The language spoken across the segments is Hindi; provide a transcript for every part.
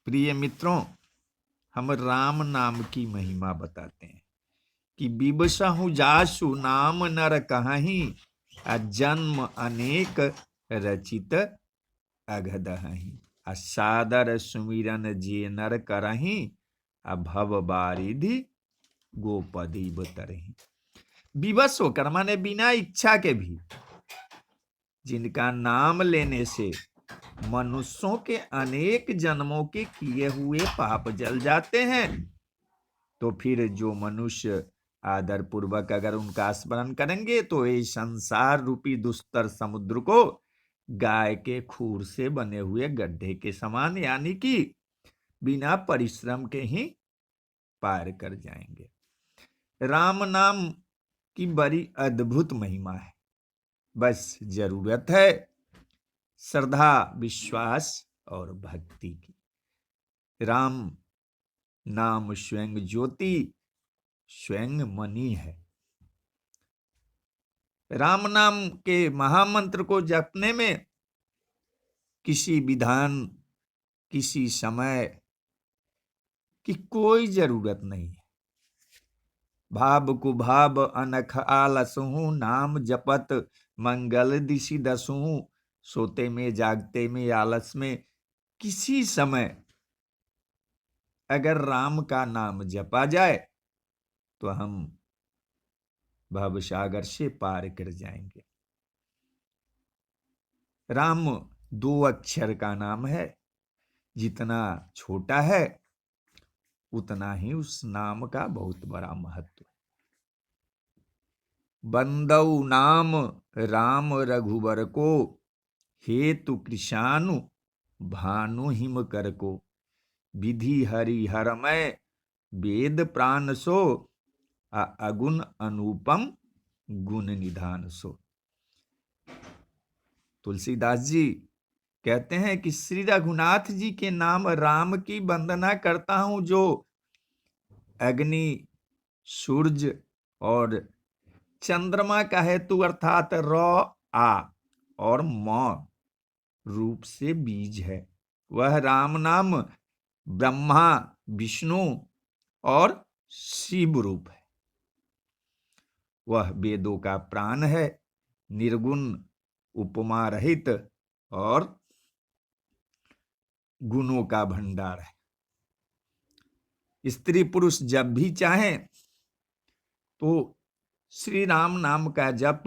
प्रिय मित्रों, हम राम नाम की महिमा बताते हैं कि बिबसहु जासु नाम नर कहाही, जन्म अनेक रचित अघदहि। सादर सुमिरन जे नर करही, भव बारिधि गोपदी तरही। विवश होकर माने बिना इच्छा के भी जिनका नाम लेने से मनुष्यों के अनेक जन्मों के किए हुए पाप जल जाते हैं, तो फिर जो मनुष्य आदर पूर्वक अगर उनका स्मरण करेंगे तो ये संसार रूपी दुस्तर समुद्र को गाय के खूर से बने हुए गड्ढे के समान यानी कि बिना परिश्रम के ही पार कर जाएंगे। राम नाम की बड़ी अद्भुत महिमा है, बस जरूरत है श्रद्धा, विश्वास और भक्ति की। राम नाम स्वयं ज्योति, स्वयं मणि है। राम नाम के महामंत्र को जपने में किसी विधान, किसी समय की कोई जरूरत नहीं है। भाव कुभाव अनख आलसहु, नाम जपत मंगल दिशि दसहु। सोते में, जागते में, आलस में, किसी समय अगर राम का नाम जपा जाए तो हम भवसागर से पार कर जाएंगे। राम 2 अक्षर का नाम है, जितना छोटा है उतना ही उस नाम का बहुत बड़ा महत्व है। बंदौ नाम राम रघुबर को, हेतु कृषानु भानु हिम कर को। विधि हरि हरमय वेद प्राण सो, अगुण अनुपम गुण निधान सो। तुलसीदास जी कहते हैं कि श्री रघुनाथ जी के नाम राम की वंदना करता हूं, जो अग्नि, सूर्य और चंद्रमा का हेतु अर्थात र आ और म रूप से बीज है। वह राम नाम ब्रह्मा, विष्णु और शिव रूप है। वह वेदों का प्राण है, निर्गुण, उपमा रहित और गुणों का भंडार है। स्त्री पुरुष जब भी चाहें तो श्री राम नाम का जप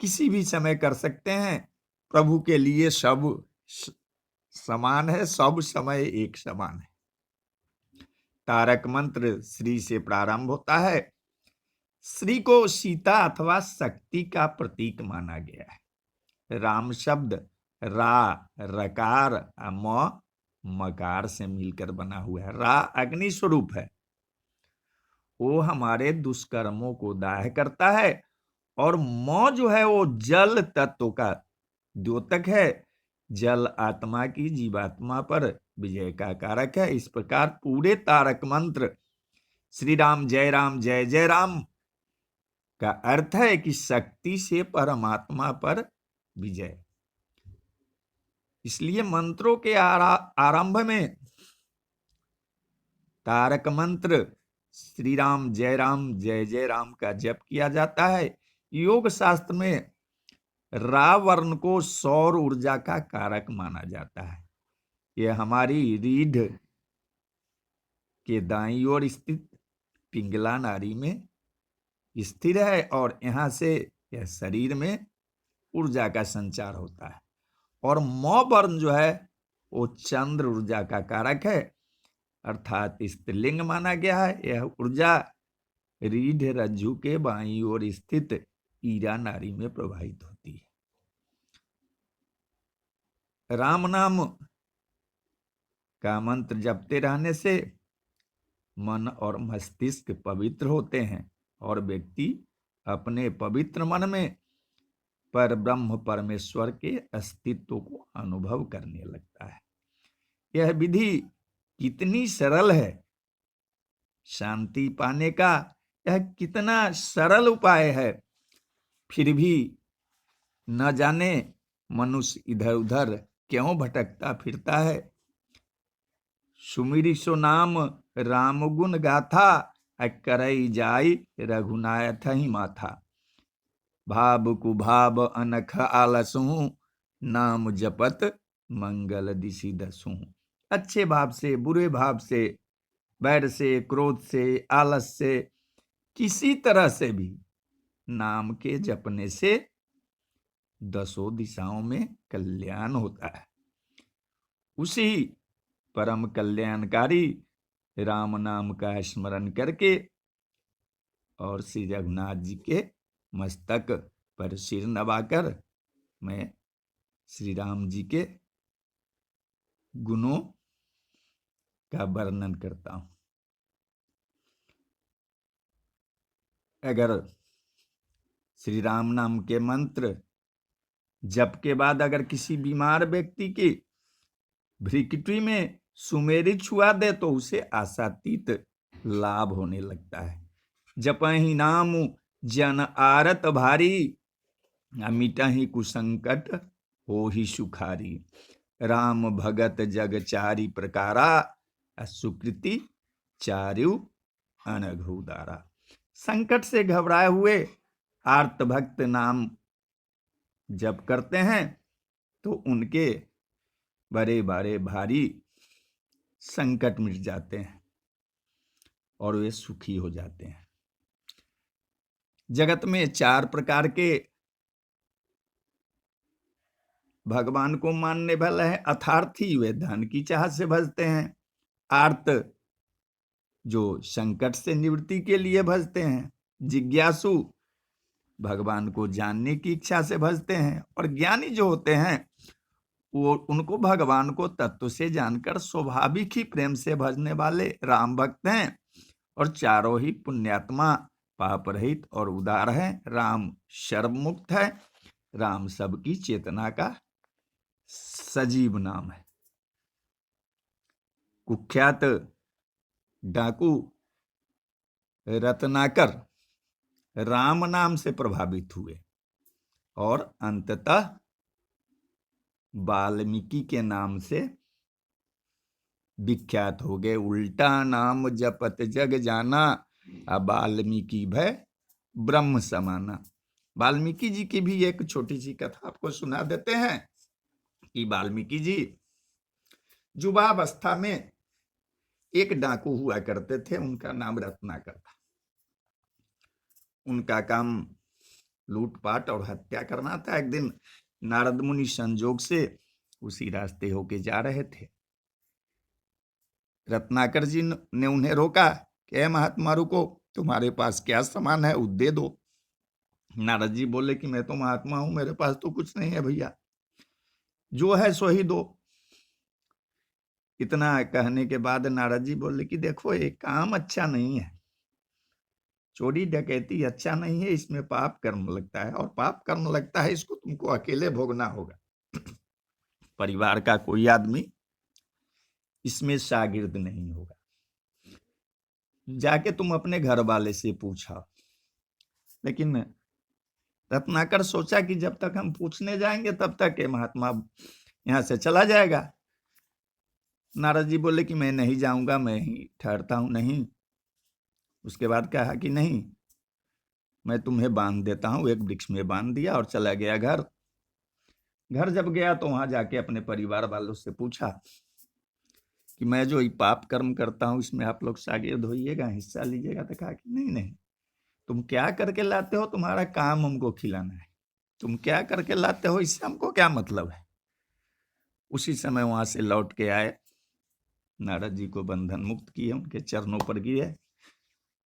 किसी भी समय कर सकते हैं। प्रभु के लिए सब समान है, सब समय एक समान है। तारक मंत्र श्री से प्रारंभ होता है। श्री को सीता अथवा शक्ति का प्रतीक माना गया है। राम शब्द रा, रकार, म, मकार से मिलकर बना हुआ है। रा अग्नि स्वरूप है, वो हमारे दुष्कर्मों को दाह करता है, और म जो है वो जल तत्व का द्योतक है। जल आत्मा की जीवात्मा पर विजय का कारक है। इस प्रकार पूरे तारक मंत्र श्री राम जय जय राम का अर्थ है कि शक्ति से परमात्मा पर विजय। इसलिए मंत्रों के आरंभ में तारक मंत्र श्री राम जय जय राम का जप किया जाता है। योग शास्त्र में रा वर्ण को सौर ऊर्जा का कारक माना जाता है। यह हमारी रीढ़ के दाईं ओर स्थित पिंगला नाड़ी में स्थिर है, और यहां से यह शरीर में ऊर्जा का संचार होता है। और म वर्ण जो है वो चंद्र ऊर्जा का कारक है, अर्थात स्त्रीलिंग माना गया है। यह ऊर्जा रीढ़ रज्जु के बाईं ओर स्थित ईरा नाड़ी में प्रवाहित होती है। राम नाम का मंत्र जपते रहने से मन और मस्तिष्क पवित्र होते हैं, और व्यक्ति अपने पवित्र मन में पर ब्रह्म परमेश्वर के अस्तित्व को अनुभव करने लगता है। यह विधि कितनी सरल है, शांति पाने का यह कितना सरल उपाय है, फिर भी न जाने मनुष्य इधर उधर क्यों भटकता फिरता है। सुमिरि सो नाम राम गुण गाथा, करई जाई रघुनाथ ही माथा। भाव कुभाव अनख आलसहूँ, नाम जपत मंगल दिशि दसूँ। अच्छे भाव से, बुरे भाव से, बैर से, क्रोध से, आलस से, किसी तरह से भी नाम के जपने से 10 दिशाओं में कल्याण होता है। उसी परम कल्याणकारी राम नाम का स्मरण करके और श्री रघुनाथ जी के मस्तक पर सिर नवाकर मैं श्री राम जी के गुणों का वर्णन करता हूं। अगर श्री राम नाम के मंत्र जप के बाद अगर किसी बीमार व्यक्ति की भ्रिकुटी में सुमेरी छुआ दे तो उसे आशातीत लाभ होने लगता है। जपहि नाम जन आरत भारी, मिटहि कुसंकट हो ही सुखारी। राम भगत जग चारि प्रकारा, सुकृति चारु अनघुदारा। संकट से घबराए हुए आर्त भक्त नाम जप करते हैं तो उनके बड़े बड़े भारी संकट मिट जाते हैं और वे सुखी हो जाते हैं। जगत में 4 प्रकार के भगवान को मानने वाले हैं। अर्थार्थी, वे धन की चाह से भजते हैं। आर्त, जो संकट से निवृत्ति के लिए भजते हैं। जिज्ञासु, भगवान को जानने की इच्छा से भजते हैं। और ज्ञानी जो होते हैं वो उनको भगवान को तत्व से जानकर स्वाभाविक ही प्रेम से भजने वाले राम भक्त हैं। और चारों ही पुण्यात्मा, पाप रहित और उदार है। राम सर्वमुक्त है। राम सबकी चेतना का सजीव नाम है। कुख्यात डाकू रत्नाकर राम नाम से प्रभावित हुए और अंततः वाल्मीकि के नाम से विख्यात हो गए। उल्टा नाम जपत जग जाना, अब वाल्मीकि भय ब्रह्म समाना। वाल्मीकि जी की भी एक छोटी सी कथा आपको सुना देते हैं कि वाल्मीकि जी युवावस्था में एक डाकू हुआ करते थे। उनका नाम रत्नाकर था। उनका काम लूटपाट और हत्या करना था। एक दिन नारद मुनि संजोग से उसी रास्ते होके जा रहे थे। रत्नाकर जी ने उन्हें रोका कि महात्मा रुको, तुम्हारे पास क्या सामान है, दे दो। नारद जी बोले कि मैं तो महात्मा हूं, मेरे पास तो कुछ नहीं है भैया, जो है सो ही दो। इतना कहने के बाद नारद जी बोले कि देखो, ये काम अच्छा नहीं है, चोरी डकैती अच्छा नहीं है, इसमें पाप कर्म लगता है और पाप कर्म लगता है, इसको तुमको अकेले भोगना होगा। परिवार का कोई आदमी इसमें शागिर्द नहीं होगा। जाके तुम अपने घर वाले से पूछा। लेकिन रत्नाकर सोचा कि जब तक हम पूछने जाएंगे तब तक ये महात्मा यहां से चला जाएगा। नारद जी बोले कि मैं नहीं जाऊंगा, मैं ही ठहरता हूं। नहीं। उसके बाद कहा कि नहीं, मैं तुम्हें बांध देता हूं। एक वृक्ष में बांध दिया और चला गया घर। घर जब गया तो वहां जाके अपने परिवार वालों से पूछा कि मैं जो पाप कर्म करता हूं इसमें आप लोग शागिर्द होइएगा, हिस्सा लीजिएगा। तो कहा कि नहीं नहीं, तुम क्या करके लाते हो, तुम्हारा काम हमको खिलाना है। तुम क्या करके लाते हो इससे हमको क्या मतलब है। उसी समय वहां से लौट के आए, नारद जी को बंधन मुक्त किए, उनके चरणों पर गिरे।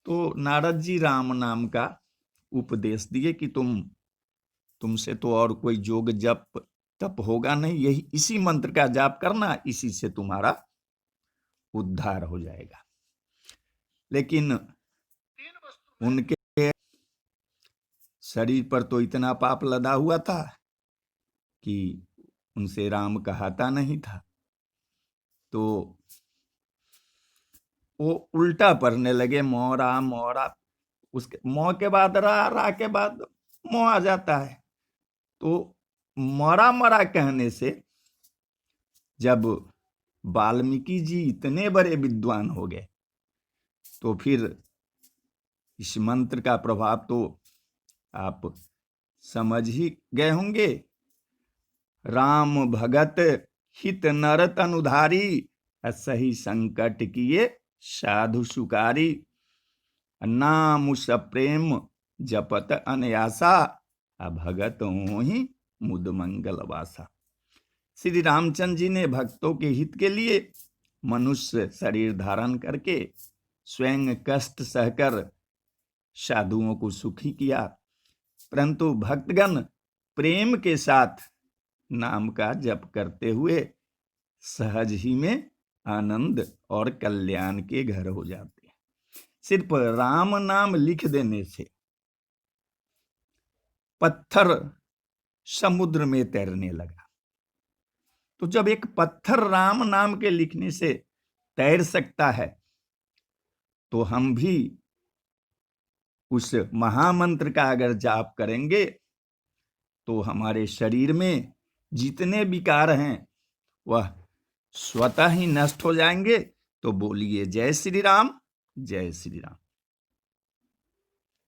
तो नारद जी राम नाम का उपदेश दिए कि तुमसे तो और कोई योग जप तप होगा नहीं, यही इसी मंत्र का जाप करना, इसी से तुम्हारा उद्धार हो जाएगा। लेकिन उनके शरीर पर तो इतना पाप लदा हुआ था कि उनसे राम कहाता नहीं था। तो वो उल्टा पढ़ने लगे, मोरा मोरा। उसके मौ के बाद रा के बाद मो आ जाता है। तो मरा मरा कहने से जब वाल्मीकि जी इतने बड़े विद्वान हो गए, तो फिर इस मंत्र का प्रभाव तो आप समझ ही गए होंगे। राम भगत हित नर तनुधारी, सही संकट किए साधु सुकारी। नाम सप्रेम जपत अनयासा, भगत ही मुद मंगल वासा। श्री रामचंद्र जी ने भक्तों के हित के लिए मनुष्य शरीर धारण करके स्वयं कष्ट सहकर साधुओं को सुखी किया, परंतु भक्तगण प्रेम के साथ नाम का जप करते हुए सहज ही में आनंद और कल्याण के घर हो जाते हैं। सिर्फ राम नाम लिख देने से पत्थर समुद्र में तैरने लगा, तो जब एक पत्थर राम नाम के लिखने से तैर सकता है, तो हम भी उस महामंत्र का अगर जाप करेंगे तो हमारे शरीर में जितने विकार हैं वह स्वतः ही नष्ट हो जाएंगे। तो बोलिए जय श्री राम, जय श्री राम।